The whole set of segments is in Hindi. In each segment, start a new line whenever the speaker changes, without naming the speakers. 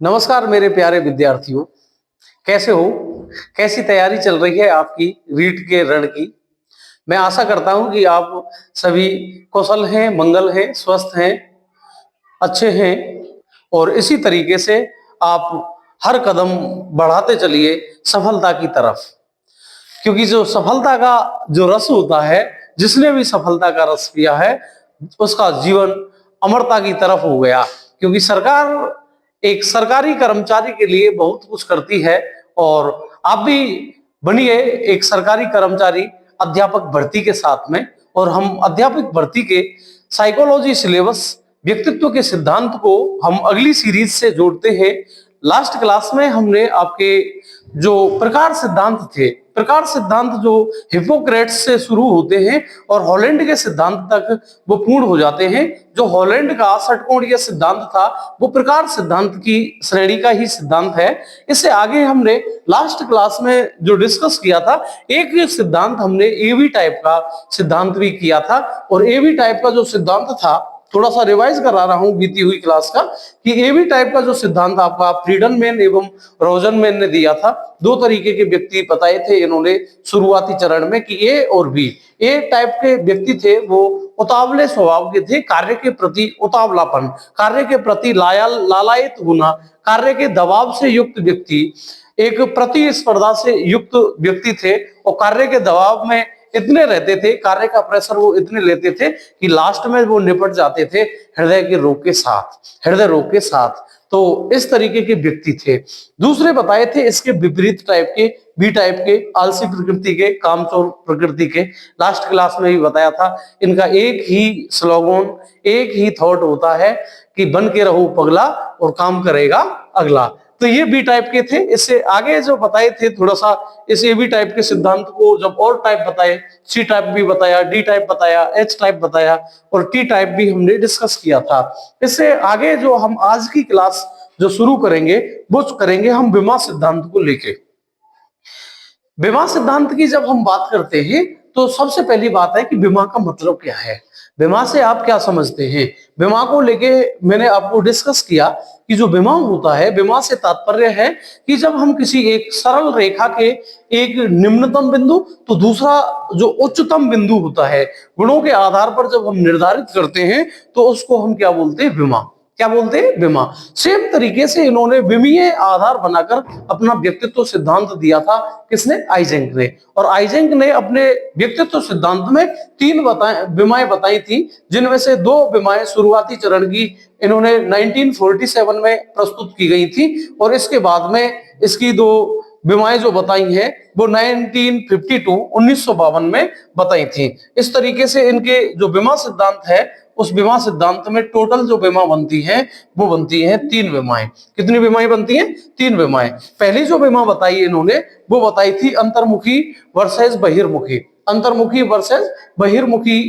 नमस्कार मेरे प्यारे विद्यार्थियों, कैसे हो? कैसी तैयारी चल रही है आपकी रीट के रण की? मैं आशा करता हूं कि आप सभी कुशल हैं, मंगल हैं, स्वस्थ हैं, अच्छे हैं और इसी तरीके से आप हर कदम बढ़ाते चलिए सफलता की तरफ। क्योंकि जो सफलता का जो रस होता है, जिसने भी सफलता का रस पिया है, उसका जीवन अमरता की तरफ हो गया। क्योंकि सरकार एक सरकारी कर्मचारी के लिए बहुत कुछ करती है और आप भी बनिए एक सरकारी कर्मचारी अध्यापक भर्ती के साथ में। और हम अध्यापक भर्ती के साइकोलॉजी सिलेबस व्यक्तित्व के सिद्धांत को हम अगली सीरीज से जोड़ते हैं। लास्ट क्लास में हमने आपके जो प्रकार सिद्धांत थे, प्रकार सिद्धांत जो हिप्पोक्रेट्स से शुरू होते हैं और हॉलैंड के सिद्धांत तक वो पूर्ण हो जाते हैं। जो हॉलैंड का षटकोणीय सिद्धांत था वो प्रकार सिद्धांत की श्रेणी का ही सिद्धांत है। इससे आगे हमने लास्ट क्लास में जो डिस्कस किया था, एक सिद्धांत हमने एवी टाइप का सिद्धांत भी किया था। और एवी टाइप का जो सिद्धांत था, थोड़ा सा रिवाइज करा रहा हूं बीती हुई क्लास का, कि एवी टाइप का जो सिद्धांत आपका फ्रीडनमैन एवं रोजनमैन ने दिया था। दो तरीके के व्यक्ति बताए थे इन्होंने शुरुआती चरण में कि ए और बी। ए टाइप के व्यक्ति थे वो उतावले स्वभाव के थे, कार्य के प्रति उतावलापन, कार्य के प्रति लालायित होना, कार्य के दबाव से युक्त व्यक्ति, एक प्रतिस्पर्धा से युक्त व्यक्ति थे और कार्य के दबाव में इतने रहते थे, कार्य का प्रेशर वो इतने लेते थे कि लास्ट में वो निपट जाते थे हृदय के रोग के साथ, हृदय रोग के साथ। तो इस तरीके के व्यक्ति थे। दूसरे बताए थे इसके विपरीत टाइप के, बी टाइप के, आलसी प्रकृति के, कामचोर प्रकृति के। लास्ट क्लास में भी बताया था इनका एक ही स्लोगन, एक ही थॉट होता है कि बन के रहो पगला और काम करेगा अगला। तो ये बी टाइप के थे। इससे आगे जो बताए थे थोड़ा सा इस ए बी टाइप के सिद्धांत को जब और टाइप बताए, सी टाइप भी बताया, डी टाइप बताया, एच टाइप बताया और टी टाइप भी हमने डिस्कस किया था। इससे आगे जो हम आज की क्लास जो शुरू करेंगे वो करेंगे हम विमा सिद्धांत को लेके। विमा सिद्धांत की जब हम बात करते हैं तो सबसे पहली बात है कि विमा का मतलब क्या है, विमा से आप क्या समझते हैं। विमा को लेके मैंने आपको डिस्कस किया कि जो विमा होता है, विमा से तात्पर्य है कि जब हम किसी एक सरल रेखा के एक निम्नतम बिंदु तो दूसरा जो उच्चतम बिंदु होता है, गुणों के आधार पर जब हम निर्धारित करते हैं तो उसको हम क्या बोलते हैं, विमा। क्या बोलते हैं, विमा। सेम तरीके से इन्होंने विमीय आधार बनाकर अपना व्यक्तित्व सिद्धांत दिया था। किसने? आइजेंक ने। और आइजेंक ने अपने व्यक्तित्व सिद्धांत में 3 विमाएं बताई थी, जिनमें से 2 विमाएं शुरुआती चरण की इन्होंने 1947 में प्रस्तुत की गई थी और इसके बाद में इसकी 2 विमाएं जो बताई हैं वो 1952 में बताई थी। इस तरीके से इनके जो विमा सिद्धांत है, उस विमा सिद्धांत में टोटल जो विमा बनती है वो बनती है 3 विमाएं। कितनी विमाएं बनती हैं? 3 विमाएं। पहली जो विमा बताई इन्होंने वो बताई थी अंतर्मुखी वर्सेस बहिर्मुखी। अंतर्मुखी वर्सेस बहिर्मुखी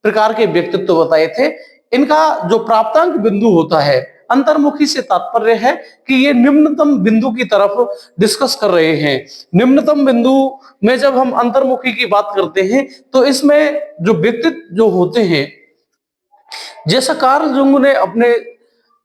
प्रकार के व्यक्तित्व बताए थे। इनका जो प्राप्तांक बिंदु होता है, अंतर्मुखी से तात्पर्य है कि ये निम्नतम बिंदु की तरफ डिस्कस कर रहे हैं। निम्नतम बिंदु में जब हम अंतर्मुखी की बात करते हैं तो इसमें जो व्यक्तित्व जो होते हैं, जैसा कार्ल जुंग ने अपने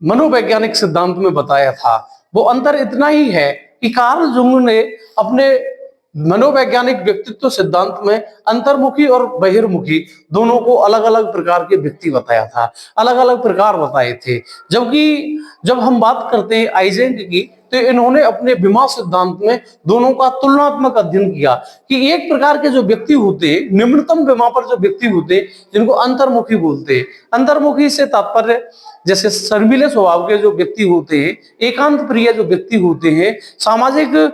मनोवैज्ञानिक सिद्धांत में बताया था, वो अंतर इतना ही है कि कार्ल जुंग ने अपने मनोवैज्ञानिक व्यक्तित्व सिद्धांत में अंतर्मुखी और बहिर्मुखी दोनों को अलग अलग प्रकार के व्यक्ति बताया था, अलग अलग प्रकार बताए थे। जबकि जब हम बात करते हैं आइजेंक की तो इन्होंने अपने विमा सिद्धांत में दोनों का तुलनात्मक अध्ययन किया कि एक प्रकार के जो व्यक्ति होते, निम्नतम विमा पर जो व्यक्ति होते, जिनको अंतर्मुखी बोलते हैं। अंतर्मुखी से तात्पर्य जैसे शर्मीले स्वभाव के जो व्यक्ति होते हैं, एकांत प्रिय जो व्यक्ति होते हैं, सामाजिक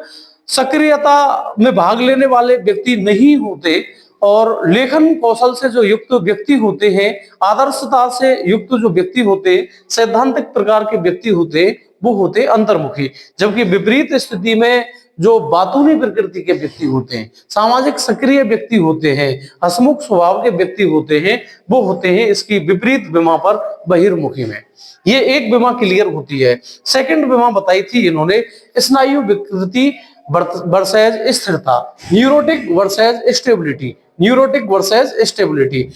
सक्रियता में भाग लेने वाले व्यक्ति नहीं होते और लेखन कौशल से जो युक्त व्यक्ति होते हैं, आदर्शता से युक्त जो व्यक्ति होते, सैद्धांतिक प्रकार के व्यक्ति होते, वो होते अंतर्मुखी। जबकि विपरीत स्थिति में जो बातूनी प्रकृति के व्यक्ति होते हैं, सामाजिक सक्रिय व्यक्ति होते हैं, हसमुख स्वभाव के व्यक्ति होते हैं, वो होते हैं इसकी विपरीत विमा पर बहिर्मुखी में। ये एक विमा क्लियर होती है। सेकंड विमा बताई थी इन्होंने स्नायु विकृति वर्सेस स्थिरता, neurotic versus stability, neurotic versus stability.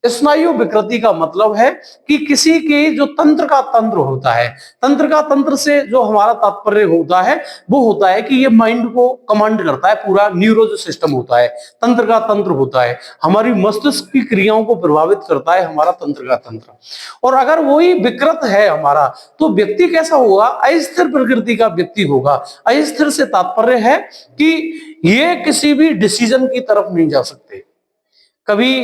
स्नायु विकृति का मतलब है कि किसी के जो तंत्र का तंत्र होता है, तंत्र का तंत्र से जो हमारा तात्पर्य होता है वो होता है कि ये माइंड को कमांड करता है, पूरा न्यूरो जो सिस्टम होता है, तंत्र का तंत्र होता है, हमारी मस्तिष्क की क्रियाओं को प्रभावित करता है हमारा तंत्र का तंत्र। और अगर वही विकृत है हमारा, तो व्यक्ति कैसा होगा? अस्थिर प्रकृति का व्यक्ति होगा। अस्थिर से तात्पर्य है कि ये किसी भी डिसीजन की तरफ नहीं जा सकते। कभी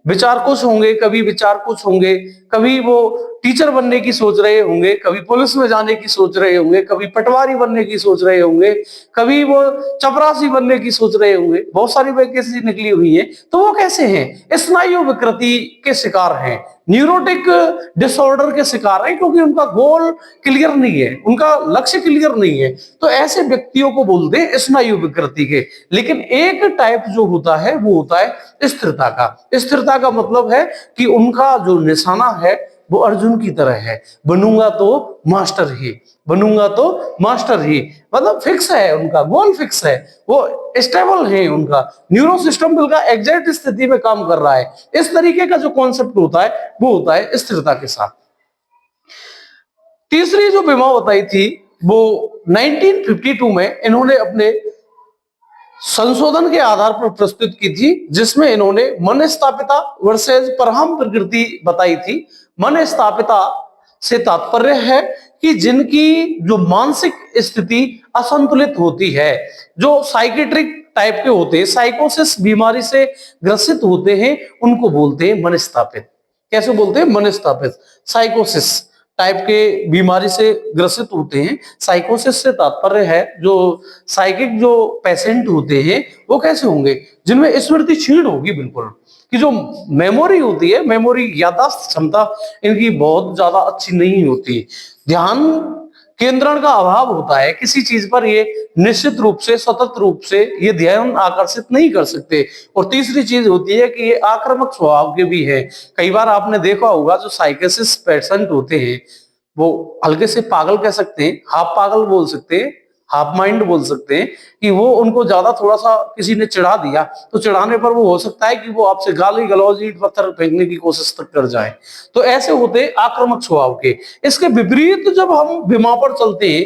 विचार कुछ होंगे, कभी विचार कुछ होंगे, कभी वो टीचर बनने की सोच रहे होंगे, कभी पुलिस में जाने की सोच रहे होंगे, कभी पटवारी बनने की सोच रहे होंगे, कभी वो चपरासी बनने की सोच रहे होंगे, बहुत सारी वैकेंसी निकली हुई है। तो वो कैसे हैं? स्नायु विकृति के शिकार हैं, न्यूरोटिक डिसऑर्डर के शिकार हैं, क्योंकि उनका गोल क्लियर नहीं है, उनका लक्ष्य क्लियर नहीं है। तो ऐसे व्यक्तियों को बोलते हैं स्नायु विकृति के। लेकिन एक टाइप जो होता है वो होता है स्थिरता का। स्थिरता का मतलब है कि उनका जो निशाना है वो अर्जुन की तरह है, बनूंगा तो मास्टर ही, बनूंगा तो मास्टर ही, मतलब फिक्स है, उनका गोल फिक्स है, वो स्टेबल है, उनका न्यूरो सिस्टम बिल्कुल एग्जैक्ट स्थिति में काम कर रहा है। इस तरीके का जो कॉन्सेप्ट होता है वो होता है स्थिरता के साथ। तीसरी जो बीमा बताई थी वो 1952 में इन्होंने अपने संशोधन के आधार पर प्रस्तुत की थी, जिसमें इन्होंने मन स्थापिता वर्सेस परहम प्रकृति बताई थी। मन स्थापिता से तात्पर्य है कि जिनकी जो मानसिक स्थिति असंतुलित होती है, जो साइकेट्रिक टाइप के होते हैं, साइकोसिस बीमारी से ग्रसित होते हैं, उनको बोलते हैं मन स्थापित। कैसे बोलते हैं? मन स्थापित। साइकोसिस टाइप के बीमारी से ग्रसित होते हैं। साइकोसिस से तात्पर्य है जो साइकिक जो पेशेंट होते हैं वो कैसे होंगे? जिनमें स्मृति क्षीण होगी, बिल्कुल, कि जो मेमोरी होती है, मेमोरी याददाश्त क्षमता इनकी बहुत ज्यादा अच्छी नहीं होती, ध्यान केंद्रण का अभाव होता है किसी चीज पर, ये निश्चित रूप से सतत रूप से ये ध्यान आकर्षित नहीं कर सकते। और तीसरी चीज होती है कि ये आक्रामक स्वभाव के भी है। कई बार आपने देखा होगा जो साइकोसिस पेशेंट होते हैं वो हल्के से पागल कह सकते हैं, हाफ पागल बोल सकते हैं, हाफ माइंड बोल सकते हैं, कि वो उनको ज्यादा थोड़ा सा किसी ने चिढ़ा दिया तो चिढ़ाने पर वो हो सकता है कि वो आपसे गाली गलौज ईंट पत्थर फेंकने की कोशिश तक कर जाए। तो ऐसे होते हैं आक्रामक स्वभाव के। इसके विपरीत जब हम बीमा पर चलते हैं,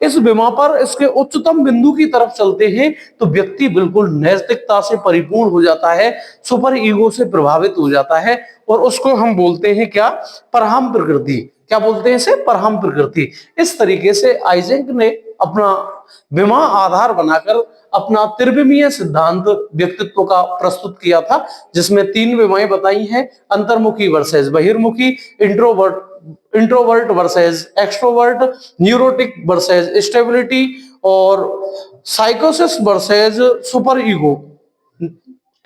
इस बीमा पर इसके उच्चतम बिंदु की तरफ चलते हैं, तो व्यक्ति बिल्कुल नैतिकता से परिपूर्ण हो जाता है, सुपर ईगो से प्रभावित हो जाता है, और उसको हम बोलते हैं क्या? परहम प्रकृति। क्या बोलते हैं इसे? परहम प्रकृति। इस तरीके से आइजेंक ने अपना बीमा आधार बनाकर अपना त्रिविमीय सिद्धांत व्यक्तित्व का प्रस्तुत किया था, जिसमें 3 बीमाएं बताई हैं: अंतर्मुखी वर्सेस बहिर्मुखी, introvert versus extrovert, neurotic versus stability, और साइकोसिस वर्सेस सुपर ईगो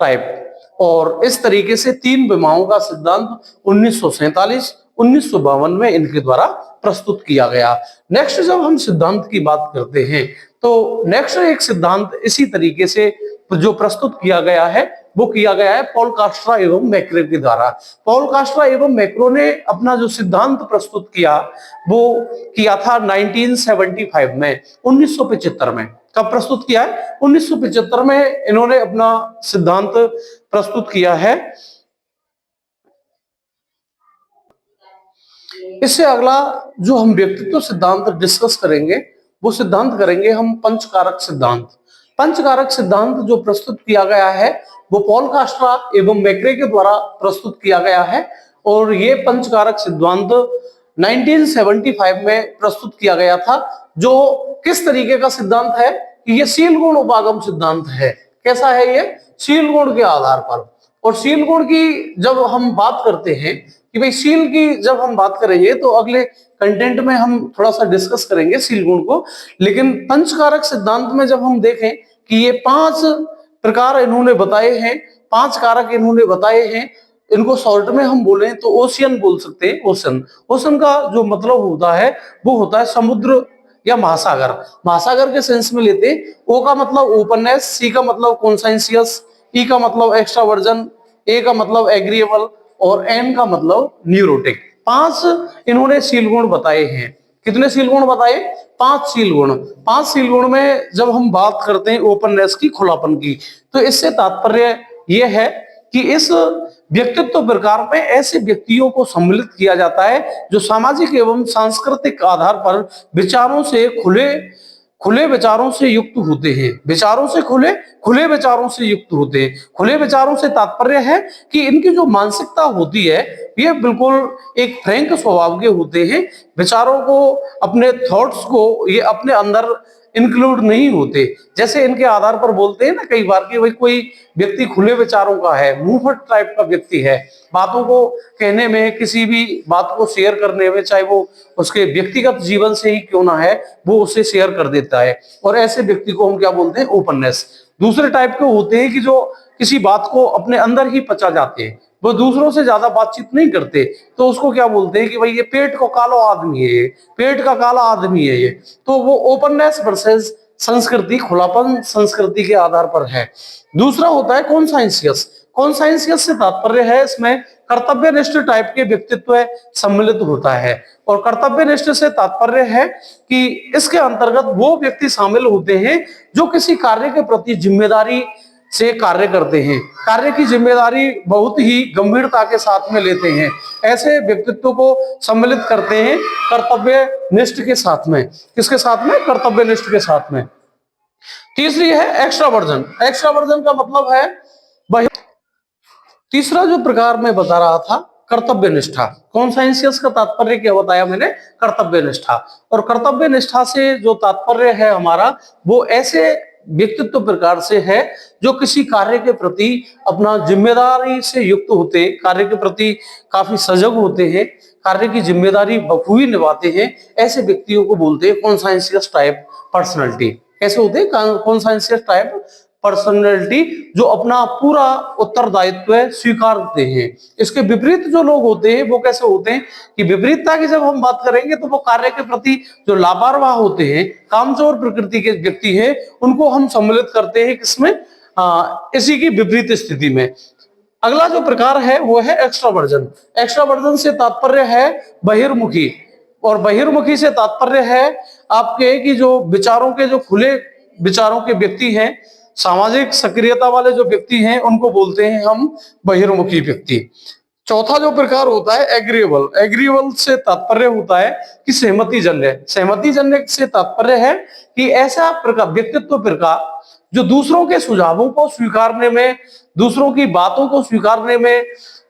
टाइप। और इस तरीके से 3 बीमाओं का सिद्धांत 1947-1952 में इनके द्वारा प्रस्तुत किया गया। नेक्स्ट जब हम सिद्धांत की बात करते हैं तो नेक्स्ट एक सिद्धांत इसी तरीके से जो प्रस्तुत किया गया है वो किया गया है पॉल कास्ट्रा एवं मैक्रो के द्वारा। पॉल कास्ट्रा एवं मैक्रो ने अपना जो सिद्धांत प्रस्तुत किया वो किया था 1975 में, 1975 में। कब प्रस्तुत किया है? 1975 में इन्होंने अपना सिद्धांत प्रस्तुत किया है। इससे अगला जो हम व्यक्तित्व सिद्धांत डिस्कस करेंगे वो सिद्धांत करेंगे हम पंचकारक सिद्धांत। पंचकारक सिद्धांत जो प्रस्तुत किया गया है वो पॉल कास्ट्रा एवं मैक्रे के द्वारा प्रस्तुत किया गया है, और ये पंचकारक सिद्धांत 1975 में प्रस्तुत किया गया था। जो किस तरीके का सिद्धांत है कि ये शील गुण उपागम सिद्धांत है। कैसा है ये? शील गुण के आधार पर। और शील गुण की जब हम बात करते हैं कि भाई शील की जब हम बात करेंगे तो अगले कंटेंट में हम थोड़ा सा डिस्कस करेंगे शील गुण को। लेकिन पंचकारक सिद्धांत में जब हम देखें कि ये 5 प्रकार इन्होंने बताए हैं, 5 कारक इन्होंने बताए हैं, इनको शॉर्ट में हम बोलें तो ओशियन बोल सकते हैं। ओशन, ओशन का जो मतलब होता है वो होता है समुद्र या महासागर। महासागर के सेंस में लेते, ओ का मतलब ओपननेस, सी का मतलब कॉन्साइंसियस, ई का मतलब एक्स्ट्रावर्जन, ए का मतलब एग्रीएबल, और एन का मतलब न्यूरोटिक। 5 इन्होंने शील गुण बताए हैं। कितने शील गुण बताए? 5 शील गुण। 5 शील गुण में जब हम बात करते हैं ओपननेस की, खुलापन की, तो इससे तात्पर्य यह है कि इस व्यक्तित्व प्रकार में ऐसे व्यक्तियों को सम्मिलित किया जाता है जो सामाजिक एवं सांस्कृतिक आधार पर विचारों से खुले विचारों से युक्त होते हैं। विचारों से खुले विचारों से युक्त होते हैं। खुले विचारों से तात्पर्य है कि इनकी जो मानसिकता होती है ये बिल्कुल एक फ्रैंक स्वभाव के होते हैं। विचारों को, अपने थॉट्स को ये अपने अंदर इंक्लूड नहीं होते। जैसे इनके आधार पर बोलते हैं ना कई बार कि भाई कोई व्यक्ति खुले विचारों का है, मुंहफट टाइप का व्यक्ति है, बातों को कहने में, किसी भी बात को शेयर करने में, चाहे वो उसके व्यक्तिगत जीवन से ही क्यों ना है, वो उसे शेयर कर देता है। और ऐसे व्यक्ति को हम क्या बोलते हैं? ओपननेस। दूसरे टाइप के होते हैं कि जो किसी बात को अपने अंदर ही पचा जाते हैं, वो दूसरों से ज्यादा बातचीत नहीं करते, तो उसको क्या बोलते हैं कि भाई ये पेट को काला आदमी है, ये पेट का काला आदमी है ये। तो वो ओपननेस वर्सेस संस्कृति, खुलापन संस्कृति के आधार पर है। दूसरा होता है कॉन्साइंसियस। कॉन्साइंसियस से तात्पर्य है इसमें कर्तव्यनिष्ठ टाइप के व्यक्तित्व सम्मिलित होता है। और कर्तव्यनिष्ठ से तात्पर्य है कि इसके अंतर्गत वो व्यक्ति शामिल होते हैं जो किसी कार्य के प्रति जिम्मेदारी से कार्य करते हैं, कार्य की जिम्मेदारी बहुत ही गंभीरता के साथ में लेते हैं। ऐसे व्यक्तित्व को सम्मिलित करते हैं कर्तव्यनिष्ठ के साथ में। किसके साथ में? कर्तव्यनिष्ठ के साथ में। तीसरी है एक्स्ट्रावर्जन। एक्स्ट्रावर्जन का मतलब है तीसरा जो प्रकार मैं बता रहा था, कर्तव्य निष्ठा। कॉन्साइंसियस का तात्पर्य क्या बताया मैंने? कर्तव्य निष्ठा। और कर्तव्य निष्ठा से जो तात्पर्य है हमारा, वो ऐसे व्यक्तित्व प्रकार से है जो किसी कार्य के प्रति अपना जिम्मेदारी से युक्त होते, कार्य के प्रति काफी सजग होते हैं, कार्य की जिम्मेदारी बखूबी निभाते हैं। ऐसे व्यक्तियों को बोलते हैं कॉन्साइंसियस टाइप पर्सनैलिटी। कैसे होते हैं? कॉन्साइंसियस टाइप पर्सनैलिटी जो अपना पूरा उत्तरदायित्व स्वीकारते हैं। इसके विपरीत जो लोग होते हैं वो कैसे होते हैं कि विपरीतता की जब हम बात करेंगे तो वो कार्य के प्रति जो लापरवाह होते हैं, कामचोर प्रकृति के व्यक्ति हैं, उनको हम सम्मिलित करते हैं किसमें? इसी की विपरीत स्थिति में। अगला जो प्रकार है वो है एक्स्ट्रावर्जन। एक्स्ट्रावर्जन से तात्पर्य है बहिर्मुखी। और बहिर्मुखी से तात्पर्य है आपके कि जो विचारों के, जो खुले विचारों के व्यक्ति हैं, सामाजिक सक्रियता वाले जो व्यक्ति हैं, उनको बोलते हैं हम बहिर्मुखी व्यक्ति। चौथा जो प्रकार होता है एग्रीएबल। एग्रीएबल से तात्पर्य होता है कि सहमति जन्य। सहमति जन्य से तात्पर्य है कि ऐसा प्रकार, व्यक्तित्व प्रकार जो दूसरों के सुझावों को स्वीकारने में, दूसरों की बातों को स्वीकारने में,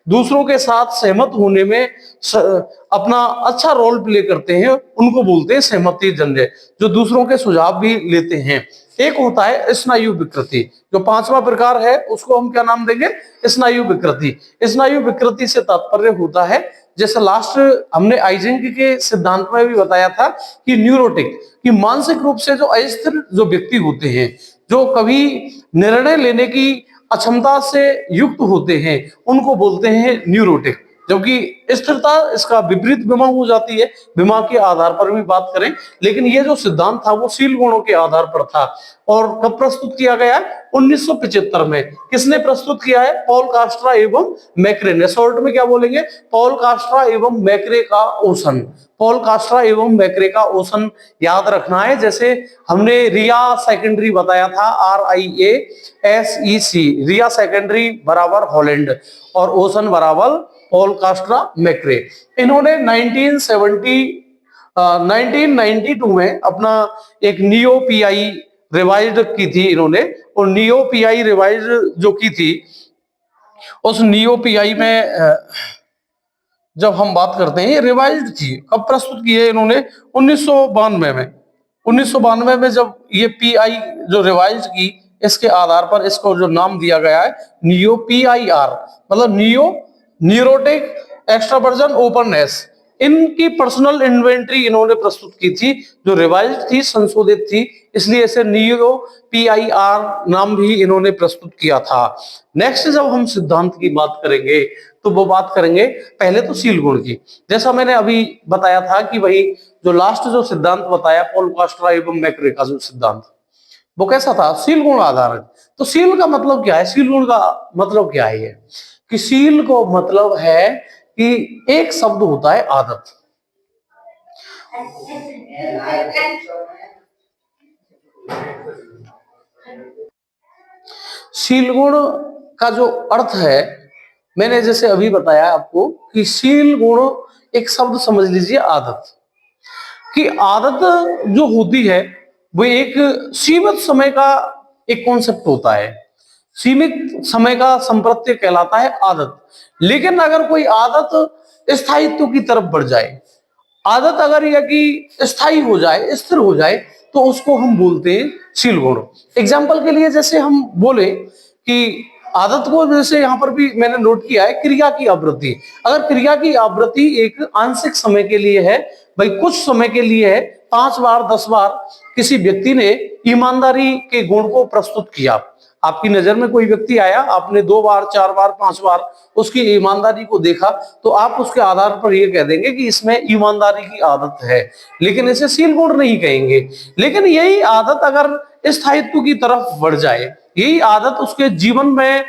दूसरों के साथ सहमत होने में अपना अच्छा रोल प्ले करते हैं, उनको बोलते हैं सहमति जन्य, जो दूसरों के सुझाव भी लेते हैं। एक होता है स्नायु विकृति। जो पांचवा प्रकार है उसको हम क्या नाम देंगे? स्नायु विकृति। स्नायु विकृति से तात्पर्य होता है, जैसे लास्ट हमने आइजेंक के सिद्धांत में भी बताया था कि न्यूरोटिक, कि मानसिक रूप से जो अस्थिर जो व्यक्ति होते हैं, जो कभी निर्णय लेने की अक्षमता से युक्त होते हैं, उनको बोलते हैं न्यूरोटिक। जबकि स्थिरता इसका विपरीत विमा हो जाती है। विमा के आधार पर भी बात करें, लेकिन ये जो सिद्धांत था वो शील गुणों के आधार पर था। और कब प्रस्तुत किया गया? 1975 में। किसने प्रस्तुत किया है? पॉल कास्ट्रा एवं मैक्रे ने। शॉर्ट में क्या बोलेंगे? पॉल कास्ट्रा एवं मैक्रे का ओशन। पॉल कास्ट्रा एवं मैक्रे का ओशन याद रखना है। जैसे हमने रिया सेकेंडरी बताया था, RIASEC, रिया सेकेंडरी बराबर हॉलैंड और ओशन बराबर पॉल कास्ट्रा मैक्रे। इन्होंने 1992 में अपना एक नियो PI रिवाइज की थी इन्होंने। और नियो PI रिवाइज जो की थी, उस नियो PI में जब हम बात करते हैं, ये रिवाइज्ड थी। कब प्रस्तुत की है इन्होंने? 1992 में। 1992 में जब ये PI जो रिवाइज की, इसके आधार पर इसको जो नाम दिया गया है नियो PIR, मतलब नियो न्यूरोटिक एक्स्ट्रावर्जन ओपननेस। इनकी पर्सनल इन्वेंटरी इन्होंने प्रस्तुत की थी, जो रिवाइज थी, संशोधित थी, इसलिए इसे नियो PIR नाम भी इन्होंने प्रस्तुत किया था। नेक्स्ट जब हम सिद्धांत की बात करेंगे तो वो बात करेंगे पहले तो शील गुण की। जैसा मैंने अभी बताया था कि भाई जो लास्ट जो सिद्धांत बताया पॉल कास्ट्रा एवं मैक्रे का जो सिद्धांत, वो कैसा था? शील गुण आधारित। तो शील का मतलब क्या है? शील गुण का मतलब क्या है? ये कि शील को मतलब है कि एक शब्द होता है आदत। शील गुण का जो अर्थ है मैंने जैसे अभी बताया आपको कि शील गुण एक शब्द समझ लीजिए आदत, कि आदत जो होती है वो एक सीमित समय का एक कॉन्सेप्ट होता है, सीमित समय का संप्रत्य कहलाता है आदत। लेकिन अगर कोई आदत स्थायित्व की तरफ बढ़ जाए, आदत अगर यह कि स्थायी हो जाए, स्थिर हो जाए, तो उसको हम बोलते हैं शील गुण। एग्जाम्पल के लिए जैसे हम बोले कि आदत को, जैसे यहां पर भी मैंने नोट किया है, क्रिया की आवृत्ति। अगर क्रिया की आवृत्ति एक आंशिक समय के लिए है, भाई कुछ समय के लिए है, 5 बार 10 बार किसी व्यक्ति ने ईमानदारी के गुण को प्रस्तुत किया, आपकी नजर में कोई व्यक्ति आया, आपने 2 बार 4 बार 5 बार उसकी ईमानदारी को देखा, तो आप उसके आधार पर यह कह देंगे कि इसमें ईमानदारी की आदत है, लेकिन इसे शील गुण नहीं कहेंगे। लेकिन यही आदत अगर स्थायित्व की तरफ बढ़ जाए, यही आदत उसके जीवन में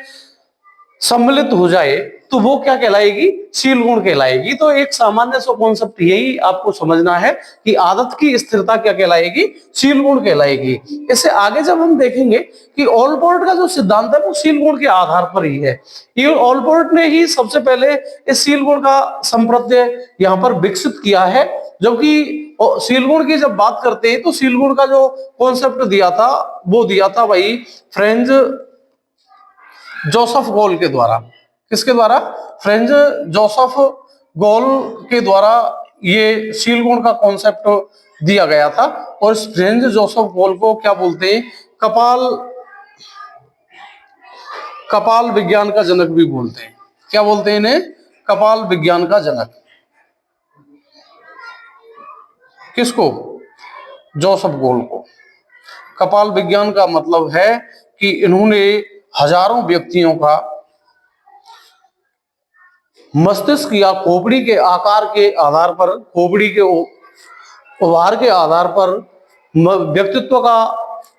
सम्मिलित हो जाए, तो वो क्या कहलाएगी? शील गुण कहलाएगी। तो एक सामान्य सा कॉन्सेप्ट यही आपको समझना है कि आदत की स्थिरता क्या कहलाएगी? शील गुण कहलाएगी। इससे आगे जब हम देखेंगे कि ऑलपोर्ट का जो सिद्धांत है वो शील गुण के आधार पर ही है। ये ऑलपोर्ट ने ही सबसे पहले इस शील गुण का संप्रत्यय यहाँ पर विकसित किया है। जबकि शील गुण की जब बात करते हैं तो शील गुण का जो कॉन्सेप्ट दिया था वो दिया था भाई फ्रेंच जोसेफ गॉल के द्वारा। किसके द्वारा? फ्रेंच जोसेफ गॉल के द्वारा ये शील गुण का कॉन्सेप्ट दिया गया था। और इस फ्रेंच जोसेफ गॉल को क्या बोलते हैं? कपाल विज्ञान का जनक भी बोलते हैं। क्या बोलते हैं इन्हें? कपाल विज्ञान का जनक। किसको? जोसेफ गॉल को। कपाल विज्ञान का मतलब है कि इन्होंने हजारों व्यक्तियों का मस्तिष्क या खोपड़ी के आकार के आधार पर, खोपड़ी के उभार के आधार पर व्यक्तित्व का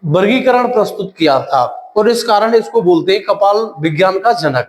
वर्गीकरण प्रस्तुत किया था। और इस कारण इसको बोलते हैं कपाल विज्ञान का जनक।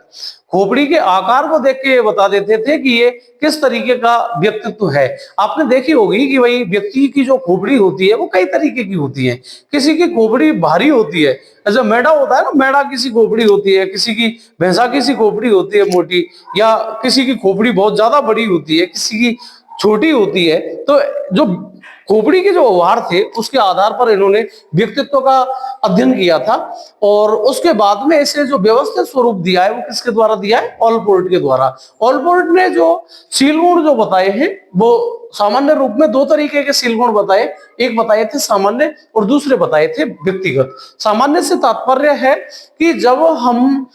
खोपड़ी के आकार को देख के ये बता देते थे कि ये किस तरीके का व्यक्तित्व है। आपने देखी होगी कि भाई व्यक्ति की जो खोपड़ी होती है वो कई तरीके की होती है। किसी की खोपड़ी भारी होती है, जैसे मेढ़ा होता है ना, मेढ़ा किसी खोपड़ी होती है, किसी की भैंसा किसी खोपड़ी होती है मोटी, या किसी की खोपड़ी बहुत ज्यादा बड़ी होती है, किसी की छोटी होती है। तो जो खोपड़ी के जो व्यवहार थे उसके आधार पर इन्होंने व्यक्तित्व का अध्ययन किया था। और उसके बाद में इसे जो व्यवस्थित स्वरूप दिया है वो किसके द्वारा दिया है? ऑलपोर्ट के द्वारा। ऑलपोर्ट ने जो शील गुण जो बताए हैं वो सामान्य रूप में 2 तरीके के शील गुण बताए। एक बताए थे सामान्य और दूसरे बताए थे व्यक्तिगत। सामान्य से तात्पर्य है कि जब हम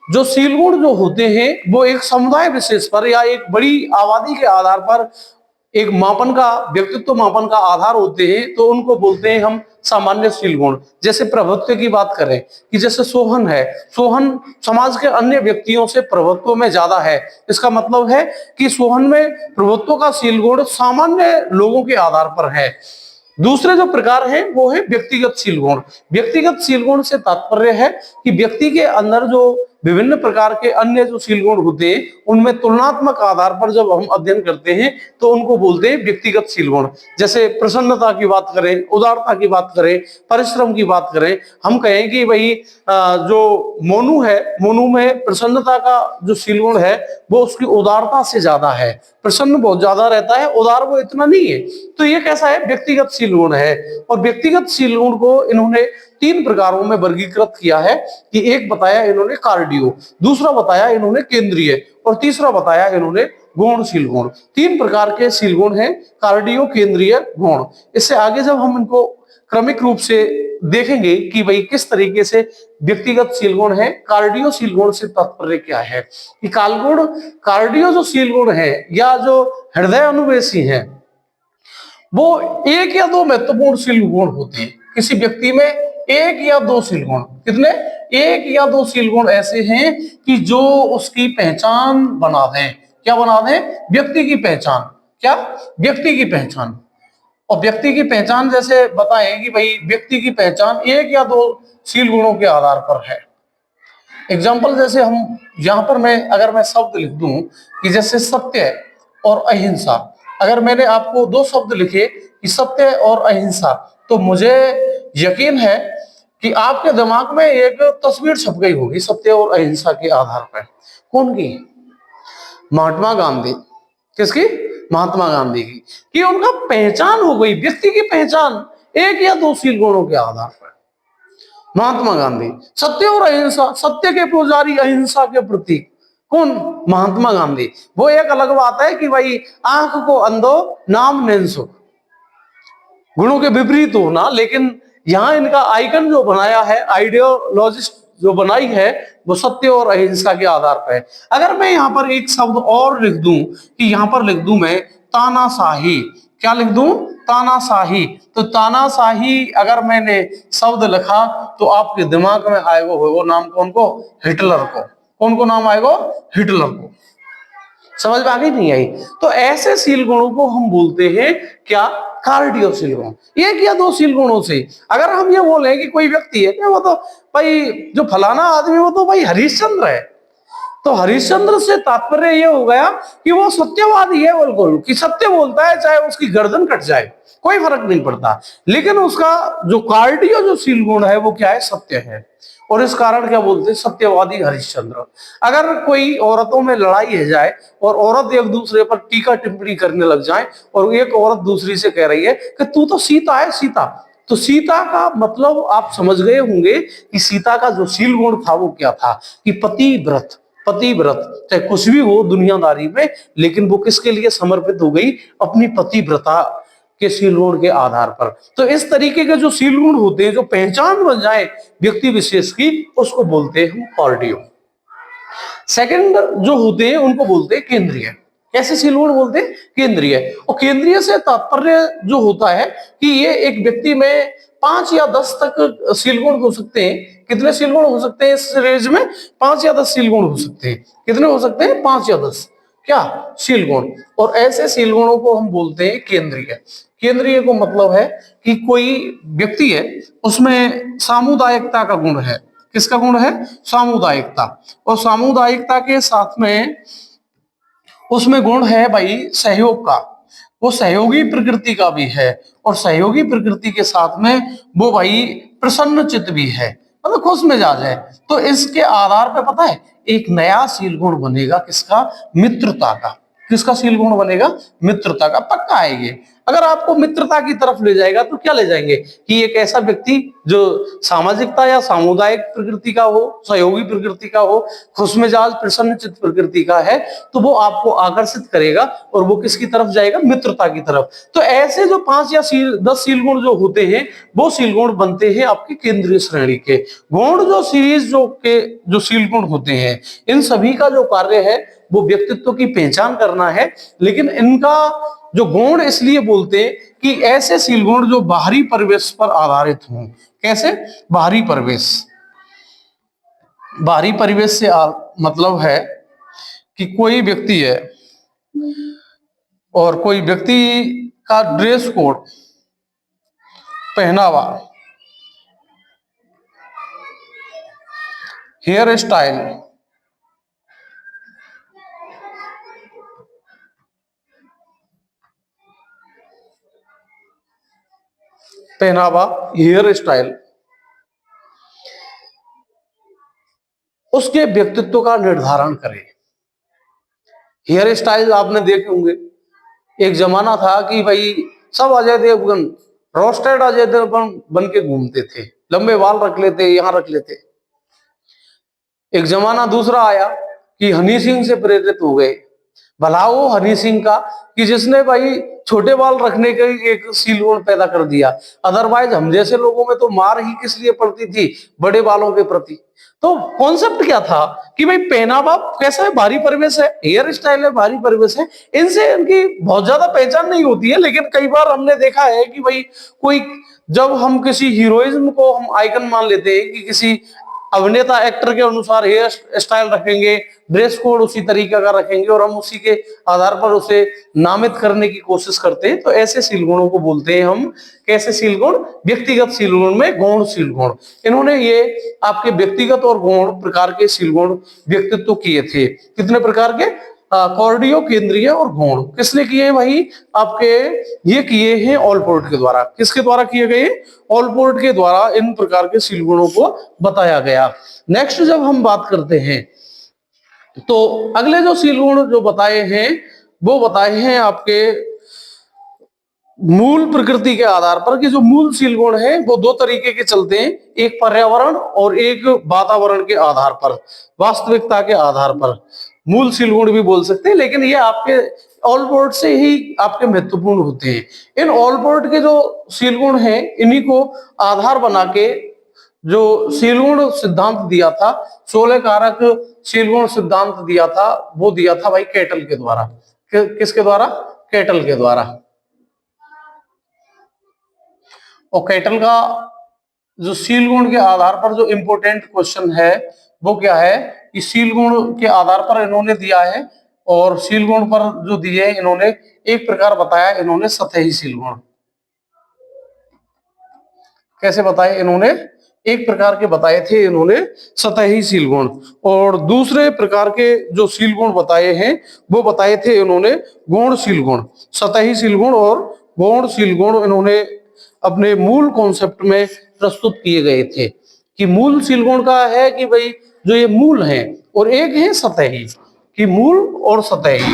जो शील गुण जो होते हैं वो एक समुदाय विशेष पर या एक बड़ी आबादी के आधार पर एक मापन का, व्यक्तित्व मापन का आधार होते हैं, तो उनको बोलते हैं हम सामान्य शील गुण। जैसे प्रभुत्व की बात करें कि जैसे सोहन है, सोहन समाज के अन्य व्यक्तियों से प्रभुत्व में ज्यादा है। इसका मतलब है कि सोहन में प्रभुत्व का शील गुण सामान्य लोगों के आधार पर है। दूसरे जो प्रकार है वो है व्यक्तिगत शील गुण। व्यक्तिगत शील गुण से तात्पर्य है कि व्यक्ति के अंदर जो विभिन्न प्रकार के अन्य जो शील गुण होते हैं उनमें तुलनात्मक आधार पर जब हम अध्ययन करते हैं तो उनको बोलते हैं व्यक्तिगत शील गुण। जैसे प्रसन्नता की बात करें, उदारता की बात करें, परिश्रम की बात करें, हम कहें कि भाई जो मोनू है, मोनू में प्रसन्नता का जो शील गुण है वो उसकी उदारता से ज्यादा है। प्रसन्न बहुत ज्यादा रहता है, उदार वो इतना नहीं है। तो ये कैसा है? व्यक्तिगत शील गुण है। और व्यक्तिगत शील गुण को इन्होंने 3 प्रकारों में वर्गीकृत किया है कि एक बताया इन्होंने कार्डियो, दूसरा बताया इन्होंने केंद्रीय, और तीसरा बताया इन्होंने गौण शील गुण। 3 प्रकार के शील गुण हैं, कार्डियो, केंद्रीय, गौण। इससे आगे जब हम इनको क्रमिक रूप से देखेंगे कि भाई किस तरीके से व्यक्तिगत शील गुण है, कार्डियो शील गुण से तात्पर्य क्या है कि कार्डियो जो शील गुण है या जो हृदय अनुवेशी है वो 1 या 2 महत्वपूर्ण शील गुण होते हैं। किसी व्यक्ति में 1 या 2 शील गुण, कितने? 1 या 2 शील गुण ऐसे हैं कि जो उसकी पहचान बना दें। क्या बना दें? व्यक्ति की पहचान। क्या? व्यक्ति की पहचान। और व्यक्ति की पहचान जैसे बताएं कि भाई व्यक्ति की पहचान 1 या 2 शील गुणों के आधार पर है। एग्जाम्पल जैसे हम यहां पर अगर मैं शब्द लिख दूं कि जैसे सत्य और अहिंसा, अगर मैंने आपको 2 शब्द लिखे कि सत्य और अहिंसा, तो मुझे यकीन है कि आपके दिमाग में एक तस्वीर छप गई होगी सत्य और अहिंसा के आधार पर। कौन की? महात्मा गांधी, किसकी? महात्मा गांधी की, कि उनका पहचान हो गई, व्यक्ति की पहचान एक या दो शील गुणों के आधार पर। महात्मा गांधी सत्य और अहिंसा, सत्य के पुजारी, अहिंसा के प्रतीक। कौन? महात्मा गांधी। वो एक अलग बात है कि भाई आंख को अंधो नाम नेंसो, गुणों के विपरीत होना, लेकिन यहां इनका आइकन जो बनाया है, आइडियोलॉजिस्ट जो बनाई है, वो सत्य और अहिंसा के आधार पर है। अगर मैं यहाँ पर एक शब्द और लिख दूं, कि यहाँ पर लिख दूं मैं तानाशाही, क्या लिख दूं? तानाशाही। तो तानाशाही अगर मैंने शब्द लिखा तो आपके दिमाग में आएगा वो नाम, कौन को? हिटलर को। कौन को नाम आएगा? हिटलर को। समझ में आ गई? नहीं आई? तो ऐसे शील गुणों को हम बोलते हैं क्या? कार्डियो शील गुण। एक या दो शील गुणों से अगर हम ये बोले कि कोई व्यक्ति है क्या, वो तो भाई जो फलाना आदमी, वो तो भाई हरिश्चंद्र है, तो हरिश्चंद्र से तात्पर्य ये हो गया कि वो सत्यवादी है, बिल्कुल, कि सत्य बोलता है, चाहे उसकी गर्दन कट जाए कोई फर्क नहीं पड़ता। लेकिन उसका जो कार्डियो जो शील गुण है वो क्या है? सत्य है। और इस कारण क्या बोलते हैं? सत्यवादी हरिश्चंद्र। अगर कोई औरतों में लड़ाई है जाए और औरत एक दूसरे पर टीका टिप्पणी करने लग जाए, और एक औरत दूसरी से कह रही है कि तू तो सीता है, सीता, तो सीता का मतलब आप समझ गए होंगे कि सीता का जो शील गुण था वो क्या था? कि पतिव्रत, पतिव्रत, चाहे कुछ भी हो दुनियादारी में, लेकिन वो किसके लिए समर्पित हो गई? अपनी पतिव्रता के शील गुण के आधार पर। तो इस तरीके के जो शील गुण होते हैं, जो पहचान बन जाए व्यक्ति विशेष की, उसको बोलते हैं हम कार्डियो। सेकंड जो होते हैं उनको बोलते हैं केंद्रीय। कैसे शील गुण बोलते हैं? केंद्रीय। और केंद्रीय से तात्पर्य जो होता है कि ये एक व्यक्ति में 5 या 10 तक शील गुण हो सकते हैं। कितने शील गुण हो सकते हैं इस रेंज में? 5 या 10 शील गुण हो सकते हैं। कितने हो सकते हैं? 5 या 10 क्या? शील गुण। और ऐसे शील गुणों को हम बोलते हैं केंद्रीय। केंद्रीय को मतलब है कि कोई व्यक्ति है, उसमें सामुदायिकता का गुण है। किसका गुण है? सामुदायिकता। और सामुदायिकता के साथ में उसमें गुण है भाई सहयोग का, वो सहयोगी प्रकृति का भी है। और सहयोगी प्रकृति के साथ में वो भाई प्रसन्न चित्त भी है, मतलब खुश मिजाज है। तो इसके आधार पे पता है एक नया शील गुण बनेगा, किसका? मित्रता का। किसका शील गुण बनेगा? मित्रता का। पक्का आएंगे। अगर आपको मित्रता की तरफ ले जाएगा तो क्या ले जाएंगे? कि एक ऐसा व्यक्ति जो सामाजिकता या सामुदायिक प्रकृति का हो, सहयोगी प्रकृति का हो, खुशमिजाज प्रसन्नचित्त प्रकृति का है, तो वो आपको आकर्षित करेगा और वो किसकी तरफ जाएगा? मित्रता की तरफ। तो ऐसे जो 5 या 10 शील गुण जो होते हैं, वो शील गुण बनते हैं आपके केंद्रीय श्रेणी के गुण। जो सीरीज जो शील गुण होते हैं, इन सभी का जो कार्य है वो व्यक्तित्व की पहचान करना है। लेकिन इनका जो गुण इसलिए बोलते हैं कि ऐसे शील गुण जो बाहरी परिवेश पर आधारित हों। कैसे? बाहरी परिवेश। बाहरी परिवेश से मतलब है कि कोई व्यक्ति है और कोई व्यक्ति का ड्रेस कोड, पहनावा, हेयर स्टाइल, पहनावा, हेयर स्टाइल उसके व्यक्तित्व का निर्धारण करे। हेयर स्टाइल आपने देखे होंगे, एक जमाना था कि भाई सब अजय देवगन, रोस्टेड अजय देवगन बन के घूमते थे, लंबे बाल रख लेते, यहां रख लेते। एक जमाना दूसरा आया कि हनी सिंह से प्रेरित हो गए। भला वो हनी सिंह का कि जिसने भाई छोटे बाल रखने का एक शील गुण पैदा कर दिया। अदरवाइज हम जैसे लोगों में तो मार ही किस लिए पड़ती थी? बड़े बालों के प्रति। तो कॉन्सेप्ट क्या था कि भाई पहनावा कैसा है? भारी परिवेश है, हेयर स्टाइल है, भारी परिवेश है, इनसे इनकी बहुत ज्यादा पहचान नहीं होती है। लेकिन कई बार हमने देखा है कि भाई कोई, जब हम किसी हीरोइज्म को हम आइकन मान लेते हैं कि किसी अभिनेता एक्टर के अनुसार हेयर स्टाइल रखेंगे, ड्रेस कोड उसी तरीके का रखेंगे और हम उसी के आधार पर उसे नामित करने की कोशिश करते हैं। तो ऐसे शील गुणों को बोलते हैं हम कैसे शील गुण? व्यक्तिगत शील गुण में गौण शील गुण। इन्होंने ये आपके व्यक्तिगत और गौण प्रकार के शील गुण व्यक्तित्व किए थे। कितने प्रकार के? कार्डियो, केंद्रीय और गौण। किसने किए भाई? आपके ये किए हैं ऑलपोर्ट के द्वारा। किसके द्वारा किए गए? ऑलपोर्ट के द्वारा इन प्रकार के शील गुणों को बताया गया। नेक्स्ट जब हम बात करते हैं तो अगले जो शील गुण जो बताए हैं वो बताए हैं आपके मूल प्रकृति के आधार पर, कि जो मूल शील गुण है वो दो तरीके के चलते हैं, एक पर्यावरण और एक वातावरण के आधार पर, वास्तविकता के आधार पर मूल शील गुण भी बोल सकते हैं, लेकिन ये आपके ऑल बोर्ड से ही आपके महत्वपूर्ण होते हैं। इन ऑल बोर्ड के जो शील गुण हैं इन्हीं को आधार बना के जो शील गुण सिद्धांत दिया था, 16 कारक शील गुण सिद्धांत दिया था, वो दिया था भाई कैटल के द्वारा। किसके द्वारा? कैटल के द्वारा। और कैटल का जो शील गुण के आधार पर जो इंपॉर्टेंट क्वेश्चन है वो क्या है कि शील गुण के आधार पर इन्होंने दिया है, और शील गुण पर जो दिए इन्होंने एक प्रकार बताया, इन्होंने सतही शील गुण। कैसे बताए इन्होंने? एक प्रकार के बताए थे इन्होंने सतही शील गुण, और दूसरे प्रकार के जो शील गुण बताए हैं वो बताए थे इन्होंने गौण शील गुण। सतही शील गुण और गौण शील गुण इन्होंने अपने मूल कॉन्सेप्ट में प्रस्तुत किए गए थे, कि मूल शील गुण का है कि भाई जो ये मूल है, और एक है सतही, कि मूल और सतही।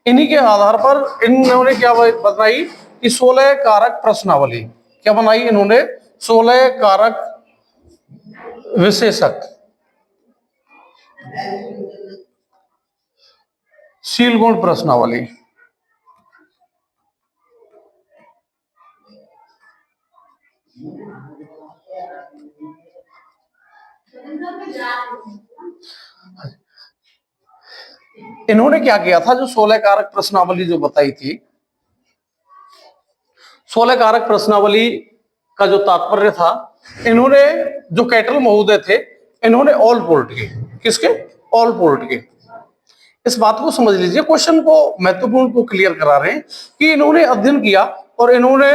इन्हीं के आधार पर इन्होंने क्या बताई कि 16 कारक प्रश्नावली। क्या बनाई इन्होंने? 16 कारक विशेषक शील गुण प्रश्नावली। इन्होंने क्या किया था? जो 16 कारक प्रश्नावली जो बताई थी, 16 कारक प्रश्नावली का जो तात्पर्य था, इन्होंने जो कैटल महोदय थे इन्होंने ऑल पोर्ट के, किसके? ऑल पोर्ट के। इस बात को समझ लीजिए, क्वेश्चन को महत्वपूर्ण को क्लियर करा रहे हैं कि इन्होंने अध्ययन किया और इन्होंने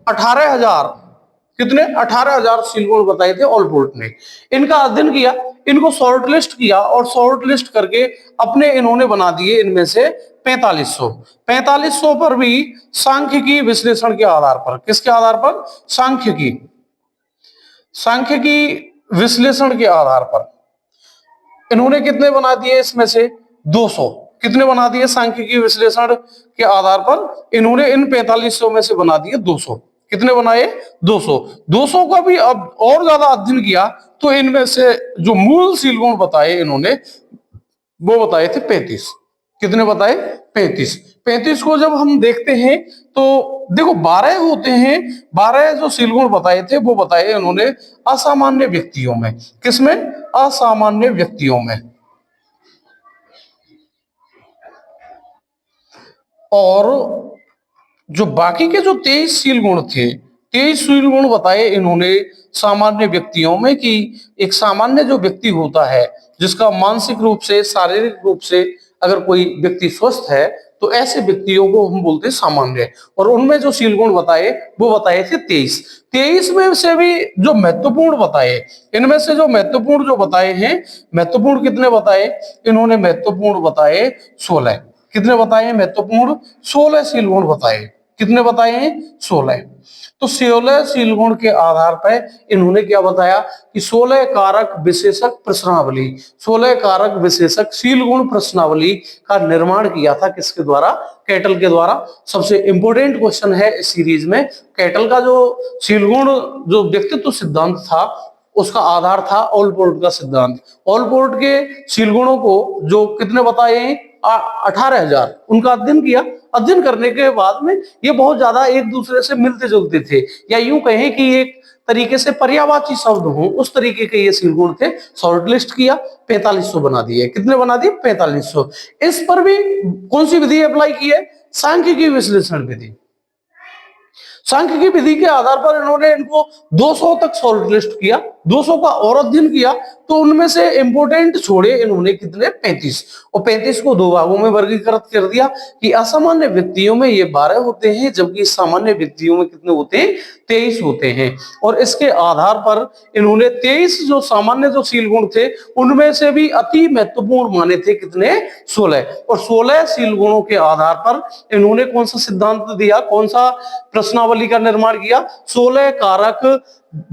18,000 कितने 18,000 शील गुण बताए थे ऑल पोर्ट ने। इनका अध्ययन किया, इनको शॉर्ट लिस्ट किया, और शॉर्ट लिस्ट करके अपने इन्होंने बना दिए इनमें से 4500 पर भी सांख्यिकी विश्लेषण के आधार पर। किसके आधार पर? सांख्यिकी विश्लेषण के आधार पर इन्होंने कितने बना दिए? इसमें से 200 कितने बना दिए? सांख्यिकी विश्लेषण के आधार पर इन्होंने इन 4500 में से बना दिए 200। कितने बनाए? 200। 200 का भी अब और ज्यादा अध्ययन किया तो इनमें से जो मूल शील गुण बताए इन्होंने वो बताए थे 35। कितने बताए? 35। 35 को जब हम देखते हैं तो देखो 12 होते हैं, 12 जो शील गुण बताए थे वो बताए इन्होंने असामान्य व्यक्तियों में। किसमें? असामान्य व्यक्तियों में। और जो बाकी के जो 23 शील गुण थे, 23 शील गुण बताए इन्होंने सामान्य व्यक्तियों में, कि एक सामान्य जो व्यक्ति होता है जिसका मानसिक रूप से, शारीरिक रूप से अगर कोई व्यक्ति स्वस्थ है तो ऐसे व्यक्तियों को हम बोलते हैं सामान्य। और उनमें जो शील गुण बताए वो बताए थे 23। 23 में से भी जो महत्वपूर्ण बताए, इनमें से जो महत्वपूर्ण जो बताए हैं, महत्वपूर्ण कितने बताए इन्होंने? महत्वपूर्ण बताए 16। कितने बताए? महत्वपूर्ण 16 शील गुण बताए। कितने बताए हैं? 16। तो 16 शील गुण के आधार पर इन्होंने क्या बताया कि 16 कारक विशेषक प्रश्नावली, 16 कारक विशेषक शील गुण प्रश्नावली का निर्माण किया था। किसके द्वारा? कैटल के द्वारा। सबसे इंपॉर्टेंट क्वेश्चन है इस सीरीज में। कैटल का जो शील गुण जो व्यक्तित्व सिद्धांत था उसका आधार था ऑल पोर्ट का सिद्धांत। ऑल पोर्ट के शील गुणों को जो कितने बताए? 18,000 उनका अध्ययन किया। अध्ययन करने के बाद में ये बहुत ज्यादा एक दूसरे से मिलते जुलते थे, या यूं कहें कि एक तरीके से पर्यायवाची शब्द हो, उस तरीके के ये शील गुण थे। शॉर्ट लिस्ट किया, 4500 बना दिए। कितने बना दिए? 4500। इस पर भी कौन सी विधि अप्लाई की है? सांख्यिकी विश्लेषण विधि। सांख्यिकी विधि के आधार पर इन्होंने इनको 200 तक शॉर्ट लिस्ट किया, 200 का और अध्ययन किया, तो उनमें से इंपोर्टेंट छोड़े इन्होंने कितने? 35। और 35 को दो भागों में वर्गीकृत कर दिया कि असामान्य व्यक्तियों में ये 12 होते हैं, जबकि सामान्य व्यक्तियों में कितने होते हैं? 23 होते हैं। और इसके आधार पर इन्होंने 23 जो सामान्य जो शील गुण थे उनमें से भी अति महत्वपूर्ण माने थे कितने? 16। और 16 शील गुणों के आधार पर इन्होंने कौन सा सिद्धांत दिया? कौन सा प्रश्नावली का निर्माण किया? 16 कारक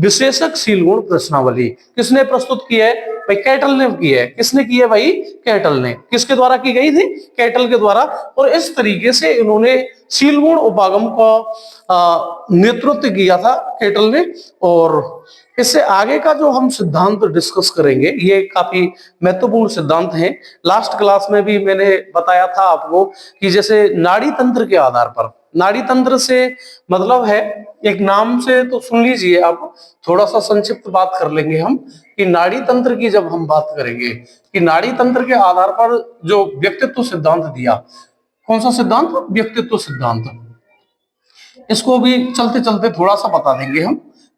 विश्लेषक शील गुण प्रश्नावली किसने प्रस्तुत की है भाई? कैटल ने की है। किसने की है भाई? कैटल ने। किसके द्वारा की गई थी? कैटल के द्वारा। और इस तरीके से इन्होंने शील गुण उपागम का नेतृत्व किया था कैटल ने। और इससे आगे का जो हम सिद्धांत डिस्कस करेंगे ये काफी महत्वपूर्ण सिद्धांत हैं। लास्ट क्लास में भी मैंने बताया था आपको कि जैसे नाड़ी तंत्र के आधार पर, नाड़ी तंत्र से मतलब है, एक नाम से तो सुन लीजिए आप, थोड़ा सा संक्षिप्त बात कर लेंगे हम कि नाड़ी तंत्र की जब हम बात करेंगे कि नाड़ी तंत्र के आधार पर जो व्यक्तित्व सिद्धांत दिया, कौन सा सिद्धांत? व्यक्तित्व सिद्धांत। इसको भी चलते चलते थोड़ा सा बता देंगे हम,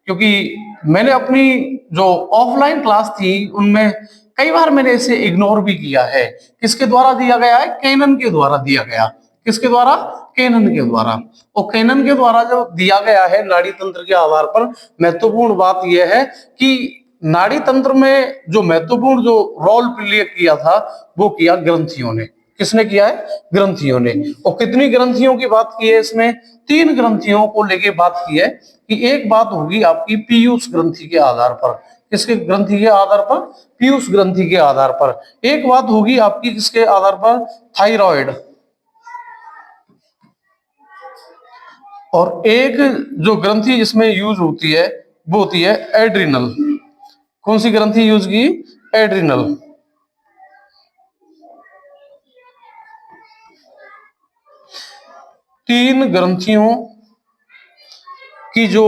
क्योंकि मैंने अपनी जो ऑफलाइन क्लास थी उनमें कई बार मैंने इसे इग्नोर भी किया है। किसके द्वारा दिया गया है? कैनन के द्वारा दिया गया। किसके द्वारा? कैनन के द्वारा। और कैनन के द्वारा जब दिया गया है नाड़ी तंत्र के आधार पर, महत्वपूर्ण बात यह है कि नाड़ी तंत्र में जो महत्वपूर्ण जो रोल प्ले किया था वो किया ग्रंथियों ने। किसने किया है? ग्रंथियों ने। और कितनी ग्रंथियों की बात की है इसमें? 3 ग्रंथियों को लेके बात की है कि एक बात होगी आपकी पीयूष ग्रंथि के आधार पर। किसके ग्रंथि के आधार पर? पीयूष ग्रंथि के आधार पर। एक बात होगी आपकी किसके आधार पर? थायराइड। और एक जो ग्रंथि इसमें यूज होती है वो होती है एड्रिनल। कौन सी ग्रंथि यूज की? एड्रिनल। तीन ग्रंथियों की जो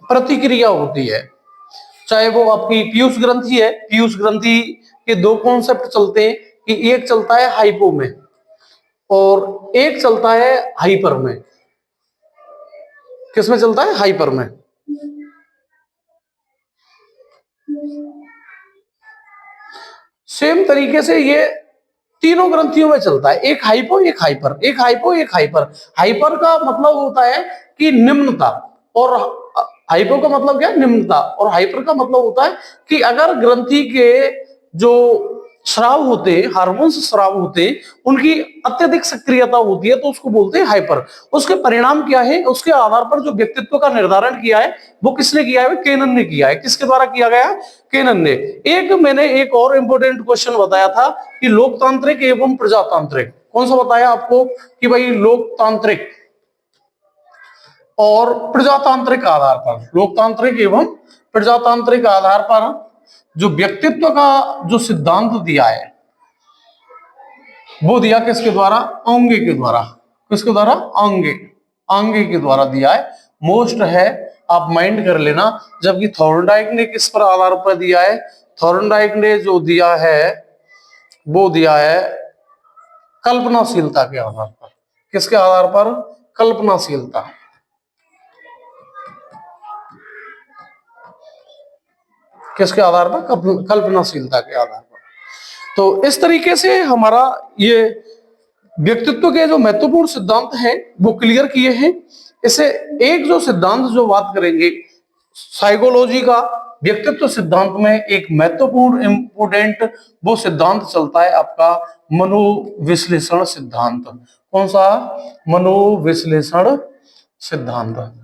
प्रतिक्रिया होती है, चाहे वो आपकी पीयूष ग्रंथि है, पीयूष ग्रंथि के 2 कॉन्सेप्ट चलते हैं कि एक चलता है हाइपो में और एक चलता है हाइपर में। किसमें चलता है? हाइपर में। सेम तरीके से ये तीनों ग्रंथियों में चलता है, एक हाइपो एक हाइपर, एक हाइपो एक हाइपर। हाइपर का मतलब होता है कि निम्नता, और हाइपो का मतलब क्या है? निम्नता। और हाइपर का मतलब होता है कि अगर ग्रंथि के जो स्राव होते हैं, हार्मोन्स स्राव होते हैं, उनकी अत्यधिक सक्रियता होती है तो उसको बोलते हैं हाइपर। उसके परिणाम क्या है? उसके आधार पर जो व्यक्तित्व का निर्धारण किया है वो किसने किया है? कैनन ने किया है। किसके द्वारा किया गया? कैनन ने। मैंने एक और इंपॉर्टेंट क्वेश्चन बताया था कि लोकतांत्रिक एवं प्रजातांत्रिक। कौन सा बताया आपको? कि भाई लोकतांत्रिक और प्रजातांत्रिक आधार पर, लोकतांत्रिक एवं प्रजातांत्रिक आधार पर जो व्यक्तित्व का जो सिद्धांत दिया है वो दिया किसके द्वारा? आंगे के द्वारा। किसके द्वारा? आंगे। आंगे के द्वारा दिया है। मोस्ट है, आप माइंड कर लेना। जबकि थॉर्नडाइक ने किस पर आधार पर दिया है? थॉर्नडाइक ने जो दिया है वो दिया है कल्पनाशीलता के आधार पर। किसके आधार पर? कल्पनाशीलता। किसके आधार पर? कल्पनाशीलता के आधार पर। तो इस तरीके से हमारा ये व्यक्तित्व के जो महत्वपूर्ण सिद्धांत हैं वो क्लियर किए हैं। इसे एक जो सिद्धांत जो बात करेंगे साइकोलॉजी का, व्यक्तित्व सिद्धांत में एक महत्वपूर्ण इंपोर्टेंट वो सिद्धांत चलता है आपका मनोविश्लेषण सिद्धांत। कौन सा? मनोविश्लेषण सिद्धांत।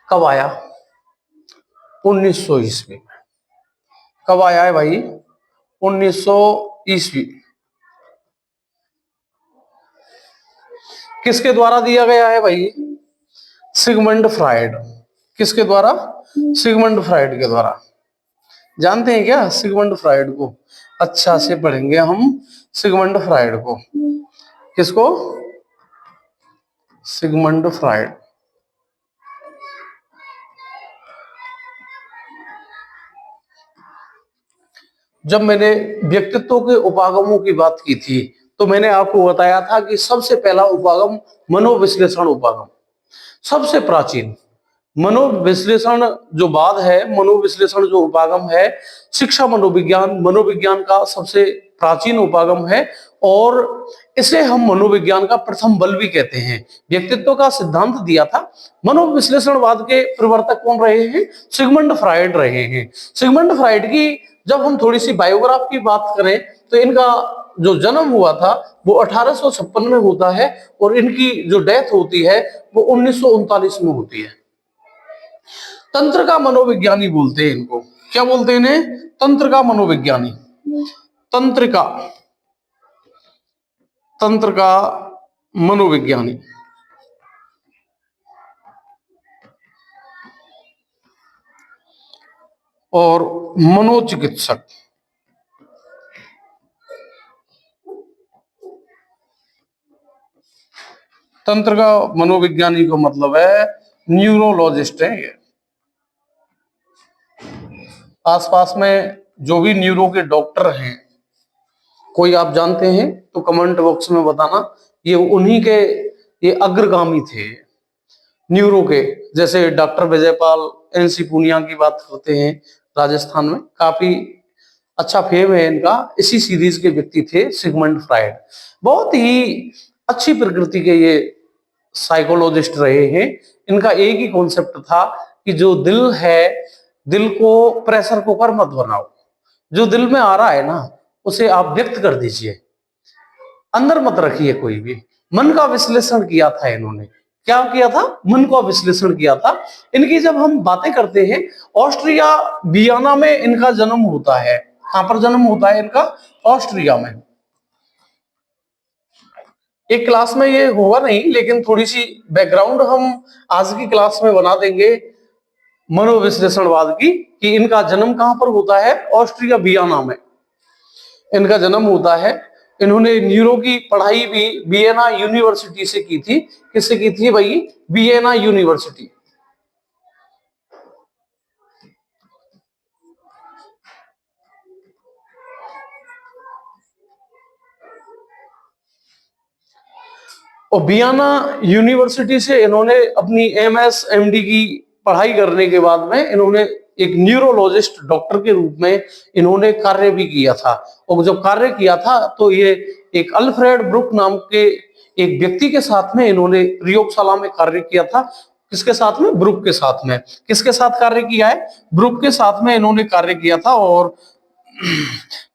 कब आया? 1900 ईस्वी में। कब आया है भाई? 1900 ईस्वी। किसके द्वारा दिया गया है भाई? Sigmund Freud. किसके द्वारा? सिगमंड फ्राइड के द्वारा। जानते हैं क्या सिगमंड फ्राइड को? अच्छा से पढ़ेंगे हम सिगमंड फ्राइड को। किसको? Sigmund Freud. जब मैंने व्यक्तित्व के उपागमों की बात की थी तो मैंने आपको बताया था कि सबसे पहला उपागम मनोविश्लेषण उपागम, सबसे प्राचीन मनोविश्लेषण जो बाद है, मनोविश्लेषण जो उपागम है, शिक्षा मनोविज्ञान, मनोविज्ञान का सबसे प्राचीन उपागम है। और इसे हम मनोविज्ञान का प्रथम बल भी कहते हैं। व्यक्तित्व का सिद्धांत दिया था। मनोविश्लेषणवाद के प्रवर्तक कौन रहे हैं? सिगमंड फ्राइड रहे हैं। सिगमंड फ्राइड की जब हम थोड़ी सी बायोग्राफ की बात करें तो इनका जो जन्म हुआ था वो 1856 में होता है और इनकी जो डेथ होती है वो 1939 में होती है। तंत्र का मनोविज्ञानी बोलते हैं इनको। क्या बोलते हैं इन्हें? तंत्र का मनोविज्ञानी। तंत्र का मनोविज्ञानी। और मनोचिकित्सक। तंत्र का मनोविज्ञानी को मतलब है न्यूरोलॉजिस्ट है ये। आसपास में जो भी न्यूरो के डॉक्टर हैं, कोई आप जानते हैं तो कमेंट बॉक्स में बताना। ये उन्हीं के ये अग्रगामी थे न्यूरो के। जैसे डॉक्टर विजयपाल एनसी पूनिया की बात करते हैं, राजस्थान में काफी अच्छा फेम है इनका। इसी सीरीज के व्यक्ति थे सिगमंड फ्राइड। बहुत ही अच्छी प्रकृति के ये साइकोलॉजिस्ट रहे हैं। इनका एक ही कॉन्सेप्ट था कि जो दिल है, दिल को प्रेशर कुकर मत बनाओ। जो दिल में आ रहा है ना उसे आप व्यक्त कर दीजिए, अंदर मत रखिए कोई भी। मन का विश्लेषण किया था इन्होंने। क्या किया था? मन का विश्लेषण किया था। इनकी जब हम बातें करते हैं, ऑस्ट्रिया वियना में इनका जन्म होता है। कहां पर जन्म होता है इनका? ऑस्ट्रिया में। एक क्लास में ये होगा नहीं, लेकिन थोड़ी सी बैकग्राउंड हम आज की क्लास में बना देंगे मनोविश्लेषणवाद की, कि इनका जन्म कहां पर होता है? ऑस्ट्रिया वियना में इनका जन्म होता है। इन्होंने न्यूरो की पढ़ाई भी वियना यूनिवर्सिटी से की थी। किससे की थी भाई? Vienna university. और वियना यूनिवर्सिटी से इन्होंने अपनी एमएस एमडी की पढ़ाई करने के बाद में इन्होंने एक न्यूरोलॉजिस्ट डॉक्टर के रूप में इन्होंने कार्य भी किया था। और जब कार्य किया था तो ये एक अल्फ्रेड ब्रुक नाम के एक व्यक्ति के साथ में इन्होंने प्रयोगशाला में कार्य किया था। किसके साथ में? ब्रुक के साथ में। किसके साथ कार्य किया है? ब्रुक के साथ में इन्होंने कार्य किया था। और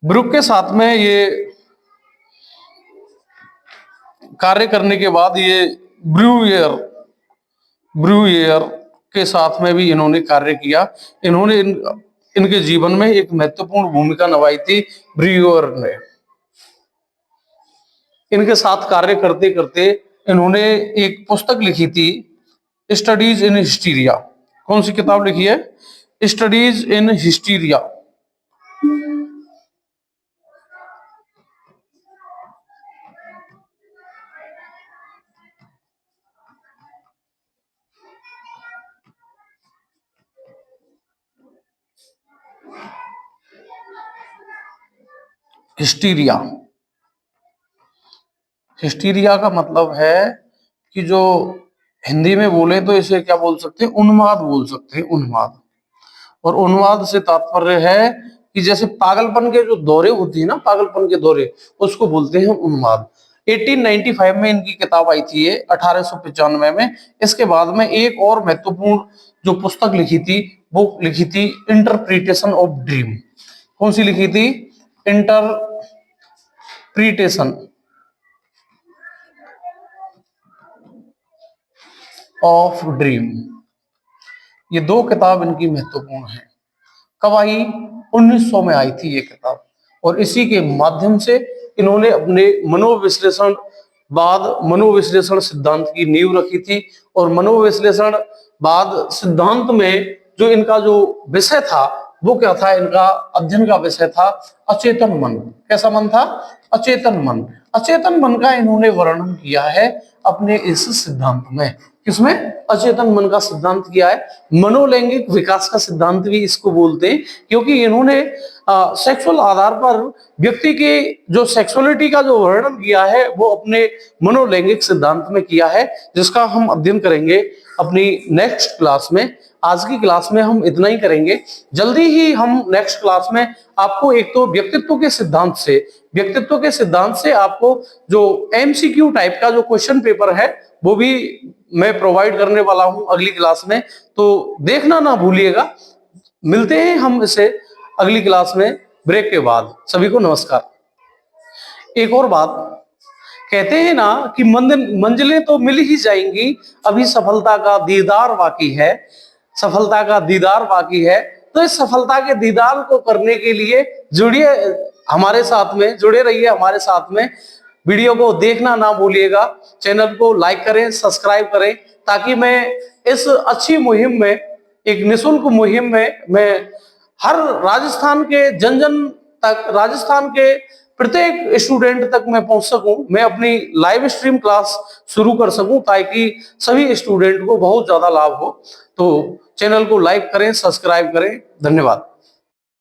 ब्रुक के साथ में ये कार्य करने के बाद ये ब्रूयर के साथ में भी इन्होंने कार्य किया। इन्होंने इनके जीवन में एक महत्वपूर्ण भूमिका निभाई थी ब्रूयर ने। इनके साथ कार्य करते करते इन्होंने एक पुस्तक लिखी थी, स्टडीज इन हिस्टीरिया। कौन सी किताब लिखी है? Studies in hysteria. Hysteria. Hysteria का मतलब है कि जो हिंदी में बोले तो इसे क्या बोल सकते हैं? उन्माद बोल सकते हैं, उन्माद। और उन्माद से तात्पर्य है कि जैसे पागलपन के जो दौरे होती है ना, पागलपन के दौरे, उसको बोलते हैं उन्माद। 1895 में इनकी किताब आई थी ये, 1895 में। इसके बाद में एक और महत्वपूर्ण जो पुस्तक लिखी थी वो लिखी थी इंटरप्रिटेशन ऑफ ड्रीम। कौन सी लिखी थी? Interpretation of dream. ये दो किताब इनकी महत्वपूर्ण है। कब आई? 1900 में आई थी ये किताब। और इसी के माध्यम से इन्होंने अपने मनोविश्लेषण सिद्धांत की नींव रखी थी। और मनोविश्लेषण बाद सिद्धांत में जो इनका जो विषय था वो क्या था? इनका अध्ययन का विषय था अचेतन मन। कैसा मन था? अचेतन मन। अचेतन मन का इन्होंने वर्णन किया है अपने इस सिद्धांत में। किसमें? अचेतन मन का सिद्धांत किया है। मनोलैंगिक विकास का सिद्धांत भी इसको बोलते हैं, क्योंकि इन्होंने सेक्सुअल आधार पर व्यक्ति की जो सेक्सुअलिटी का जो वर्णन किया है वो अपने मनोलैंगिक सिद्धांत में किया है, जिसका हम अध्ययन करेंगे अपनी नेक्स्ट क्लास में। आज की क्लास में हम इतना ही करेंगे। जल्दी ही हम नेक्स्ट क्लास में आपको एक तो व्यक्तित्व के सिद्धांत से आपको जो एमसीक्यू टाइप का जो क्वेश्चन पेपर है वो भी मैं प्रोवाइड करने वाला हूं अगली क्लास में, तो देखना ना भूलिएगा। मिलते हैं हम इसे अगली क्लास में ब्रेक के बाद। सभी को नमस्कार। एक और बात, कहते हैं ना कि मंजिलें तो मिल ही जाएंगी, अभी सफलता का दीदार बाकी है, सफलता का दीदार बाकी है। तो इस सफलता के दीदार को करने के लिए जुड़िए हमारे साथ में, जुड़े रहिए हमारे साथ में। वीडियो को देखना ना भूलिएगा, चैनल को लाइक करें, सब्सक्राइब करें, ताकि मैं इस अच्छी मुहिम में, एक निःशुल्क मुहिम में मैं हर राजस्थान के जन जन तक, राजस्थान के प्रत्येक स्टूडेंट तक मैं पहुंच सकूं, मैं अपनी लाइव स्ट्रीम क्लास शुरू कर सकूं, ताकि सभी स्टूडेंट को बहुत ज्यादा लाभ हो। तो चैनल को लाइक करें, सब्सक्राइब करें। धन्यवाद।